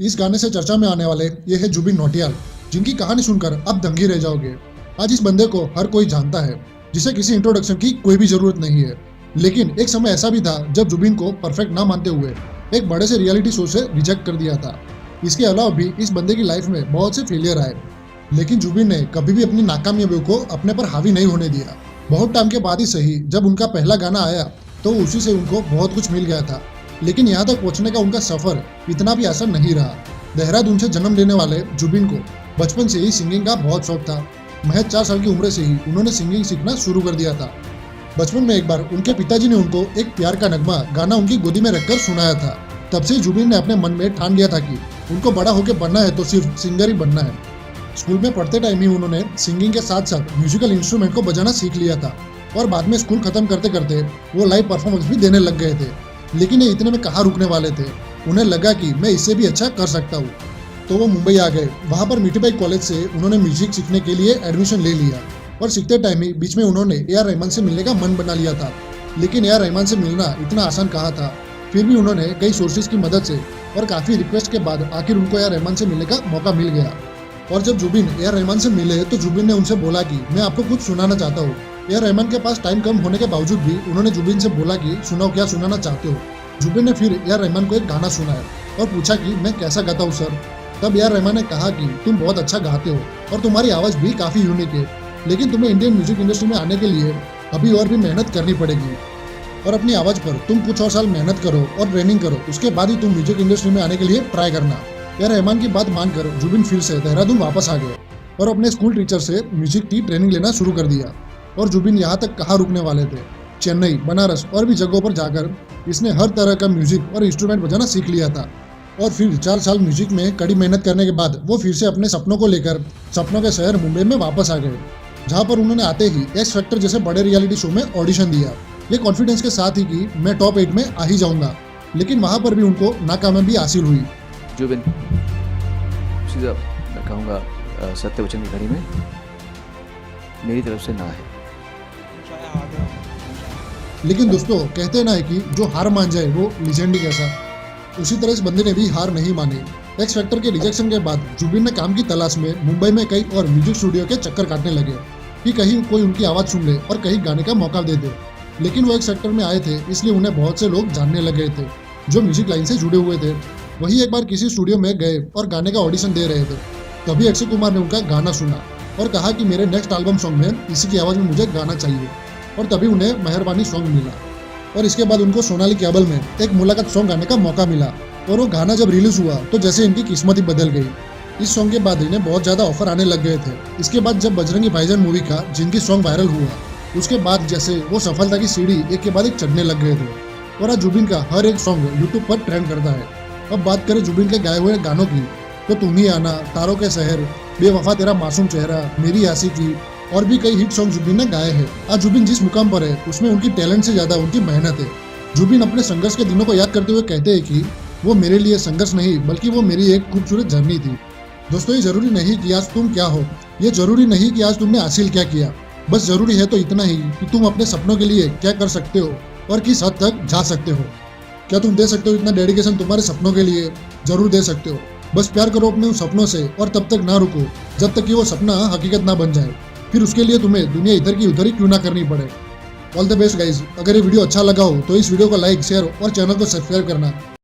इस गाने से चर्चा में आने वाले ये है जुबिन नौटियाल, जिनकी कहानी सुनकर आप दंगी रह जाओगे। आज इस बंदे को हर कोई जानता है, जिसे किसी इंट्रोडक्शन की कोई भी जरूरत नहीं है। लेकिन एक समय ऐसा भी था जब जुबिन को परफेक्ट ना मानते हुए एक बड़े से रियलिटी शो से रिजेक्ट कर दिया था। इसके अलावा भी इस बंदे की लाइफ में बहुत से फेलियर आए, लेकिन जुबिन ने कभी भी अपनी नाकामयाबियों को अपने पर हावी नहीं होने दिया। बहुत टाइम के बाद ही सही, जब उनका पहला गाना आया तो उसी से उनको बहुत कुछ मिल गया था। लेकिन यहाँ तक पहुँचने का उनका सफर इतना भी आसान नहीं रहा। देहरादून से जन्म लेने वाले जुबिन को बचपन से ही सिंगिंग का बहुत शौक था। महज 4 साल की उम्र से ही उन्होंने सिंगिंग सीखना शुरू कर दिया था। बचपन में एक बार उनके पिताजी ने उनको एक प्यार का नगमा गाना उनकी गोदी में रखकर सुनाया था। तब से जुबिन ने अपने मन में ठान लिया था कि उनको बड़ा होकर बनना है तो सिर्फ सिंगर ही बनना है। स्कूल में पढ़ते टाइम ही उन्होंने सिंगिंग के साथ साथ म्यूजिकल इंस्ट्रूमेंट को बजाना सीख लिया था और बाद में स्कूल खत्म करते करते वो लाइव परफॉर्मेंस भी देने लग गए थे। लेकिन ये इतने में कहाँ रुकने वाले थे। उन्हें लगा कि मैं इससे भी अच्छा कर सकता हूँ, तो वो मुंबई आ गए। वहाँ पर मीठीबाई कॉलेज से उन्होंने म्यूजिक सीखने के लिए एडमिशन ले लिया और सीखते टाइम ही बीच में उन्होंने ए.आर. रहमान से मिलने का मन बना लिया था। लेकिन ए.आर. रहमान से मिलना इतना आसान कहा था। फिर भी उन्होंने कई सोर्सेज की मदद से और काफ़ी रिक्वेस्ट के बाद आखिर उनको ए.आर. रहमान से मिलने का मौका मिल गया। और जब जुबिन ए.आर. रहमान से मिले तो जुबिन ने उनसे बोला कि मैं आपको कुछ सुनाना चाहता हूँ। ए.आर. रहमान के पास टाइम कम होने के बावजूद भी उन्होंने जुबिन से बोला कि सुनाओ, क्या सुनाना चाहते हो। जुबिन ने फिर ए.आर. रहमान को एक गाना सुनाया और पूछा कि मैं कैसा गाता हूँ सर। तब ए.आर. रहमान ने कहा कि तुम बहुत अच्छा गाते हो और तुम्हारी आवाज़ भी काफ़ी यूनिक है, लेकिन तुम्हें इंडियन म्यूजिक इंडस्ट्री में आने के लिए अभी और भी मेहनत करनी पड़ेगी और अपनी आवाज़ पर तुम कुछ और साल मेहनत करो और ट्रेनिंग करो, उसके बाद ही तुम म्यूजिक इंडस्ट्री में आने के लिए ट्राई करना। ए.आर. रहमान की बात मानकर जुबिन फिर से देहरादून वापस आ गए और अपने स्कूल टीचर से म्यूजिक की ट्रेनिंग लेना शुरू कर दिया। और जुबिन यहाँ तक कहाँ रुकने वाले थे। चेन्नई, बनारस और भी जगहों पर जाकर इसने हर तरह का म्यूजिक और इंस्ट्रूमेंट बजाना सीख लिया था। और फिर 4 साल म्यूजिक में कड़ी मेहनत करने के बाद वो फिर से अपने सपनों को लेकर सपनों के शहर मुंबई में वापस आ गए, जहाँ पर उन्होंने आते ही एक्स फैक्टर जैसे बड़े रियलिटी शो में ऑडिशन दिया, ये कॉन्फिडेंस के साथ ही कि मैं टॉप 8 में आ ही जाऊंगा। लेकिन वहाँ पर भी उनको नाकामयाबी हासिल हुई। जुबिन, सीधा मैं कहूँगा सत्य वचन की घड़ी में मेरी तरफ से ना है। लेकिन दोस्तों, कहते ना है कि जो हार मान जाए वो लीजेंड ही कैसा। उसी तरह इस बंदे ने भी हार नहीं मानी। एक्स फैक्टर के रिजेक्शन के बाद जुबिन ने काम की तलाश में मुंबई में कई और म्यूजिक स्टूडियो के चक्कर काटने लगे कि कहीं कोई उनकी आवाज़ सुन ले और कहीं गाने का मौका दे दे। लेकिन वो एक्स फैक्टर में आए थे, इसलिए उन्हें बहुत से लोग जानने लग गए थे जो म्यूजिक लाइन से जुड़े हुए थे। वही एक बार किसी स्टूडियो में गए और गाने का ऑडिशन दे रहे थे। तभी अक्षय कुमार ने उनका गाना सुना और कहा कि मेरे नेक्स्ट एल्बम सॉन्ग में इसी की आवाज़ में मुझे गाना चाहिए। और तभी उन्हें मेहरबानी सॉन्ग मिला और इसके बाद उनको सोनाली कैबल में एक मुलाकात सॉन्ग गाने का मौका मिला। और वो गाना जब रिलीज हुआ तो जैसे इनकी किस्मत ही बदल गई। इस सॉन्ग के बाद इन्हें बहुत ज़्यादा ऑफर आने लग गए थे। इसके बाद जब बजरंगी भाईजान मूवी का जिनकी सॉन्ग वायरल हुआ, उसके बाद जैसे वो सफलता की सीढ़ी एक के बाद एक चढ़ने लग गए थे। और आज जुबिन का हर एक सॉन्ग यूट्यूब पर ट्रेंड करता है। अब बात करें जुबिन के गाए हुए गानों की, तो तुम ही आना, तारों के शहर, बेवफा तेरा मासूम चेहरा, मेरी आशिकी और भी कई हिट सॉन्ग जुबिन ने गाए हैं। आज जुबिन जिस मुकाम पर है उसमें उनकी टैलेंट से ज़्यादा उनकी मेहनत है। जुबिन अपने संघर्ष के दिनों को याद करते हुए कहते हैं कि वो मेरे लिए संघर्ष नहीं बल्कि वो मेरी एक खूबसूरत जर्नी थी। दोस्तों, ये जरूरी नहीं कि आज तुम क्या हो, ये जरूरी नहीं कि आज तुमने हासिल क्या किया। बस जरूरी है तो इतना ही कि तुम अपने सपनों के लिए क्या कर सकते हो और किस हद तक जा सकते हो। क्या तुम दे सकते हो इतना डेडिकेशन तुम्हारे सपनों के लिए? जरूर दे सकते हो। बस प्यार करो अपने उन सपनों से और तब तक ना रुको जब तक कि वो सपना हकीकत ना बन जाए। फिर उसके लिए तुम्हें दुनिया इधर की उधर ही क्यों ना करनी पड़े। All the best guys. अगर ये वीडियो अच्छा लगा हो तो इस वीडियो को लाइक, शेयर और चैनल को सब्सक्राइब करना